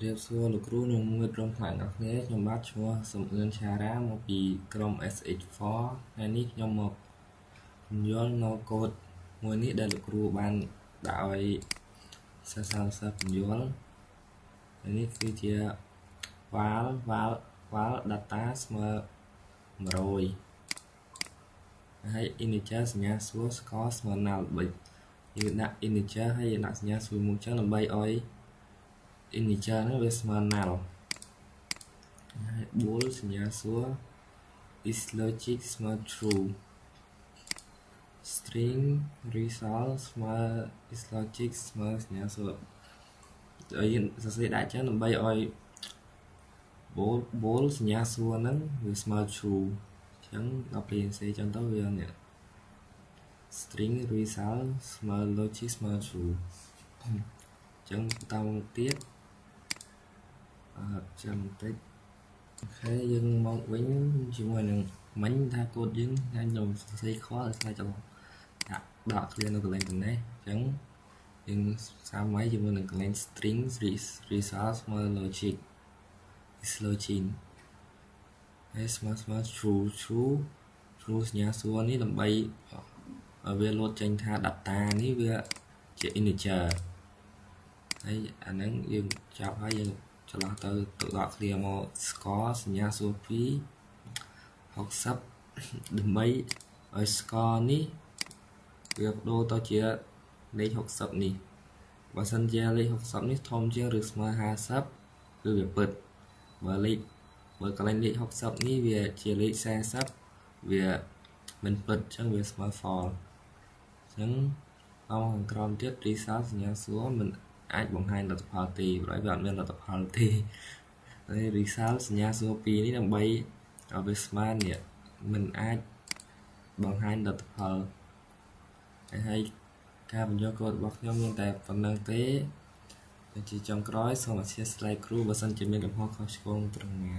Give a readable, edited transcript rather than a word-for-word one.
រៀបសួរលោកគ្រូនិងមិត្តរួមថ្នាក់អ្នកគ្នាខ្ញុំបាទឈ្មោះសំអឿនឆារ៉ាមកពីក្រុម SH4 ថ្ងៃនេះខ្ញុំមកពន្យល់នៅកូដមួយនេះដែលលោកគ្រូបានដាក់ឲ្យសិស្សពន្យល់នេះគឺជា val data ស្មើ100ហើយ integer សញ្ញាសួរ score ស្មើ null យើងដាក់ integer ហើយយើងដាក់សញ្ញាសួរមួយចឹងដើម្បីឲ្យ integer ហ្នឹងវាស្មើ null ហើយ bool សញ្ញាសួរ is logic ស្មើ true string result ស្មើ is logic ស្មើសញ្ញាសួរឲ្យយើងសរសេរដាក់ចឹងដើម្បីឲ្យ bool សញ្ញាសួរហ្នឹងវាស្មើ true ចឹងដល់ពេលសរសេរចឹងទៅវានេះ string result ស្មើ logic ស្មើ true ចឹងតាមទៀតចាំបន្តិចអូខេយើងមកវិញជាមួយនឹងមិញថាកូដយើងខ្ញុំសរសេរខលឲ្យខ្លាចដល់ដក clear នៅកន្លែងទាំងនេះអញ្ចឹងយើងសាមញ្ញជាមួយនឹងកន្លែង string result ស្មើ logic is logic ហើយស្មើ true សញ្ញាសួរនេះដើម្បីឲ្យវាលោតចេញថា data នេះវាជា integer ហើយអាហ្នឹងយើងចាប់ហើយយើងចន្លោះទៅដក clear មក score សញ្ញាសួរ2 60ដើម្បីឲ្យ score នេះវាបដូរទៅជាលេខ60នេះបើសិនជាលេខ60នេះធំជាងឬស្មើ50គឺវាពិតបើកន្លែងលេខ60នេះវាជាលេខ40វាមិនពិតអញ្ចឹងវាស្មើ false អញ្ចឹងដល់ខាងក្រោមទៀត result សញ្ញាសួរមិនអាចបង្ហាញលទ្ធផលទេព្រោះវាអត់មានលទ្ធផលទេហើយ result សញ្ញាសួរ2នេះដើម្បីឲ្យវាស្មើនេះមិនអាចបង្ហាញលទ្ធផលហើយការបញ្យល់កូដរបស់ខ្ញុំមានតែប៉ុណ្្នឹងទេជាចុងក្រោយសូមអធិស្ឋានគ្រូបើសិនជាមានកំហុសខុសឆ្គងត្រង់ណា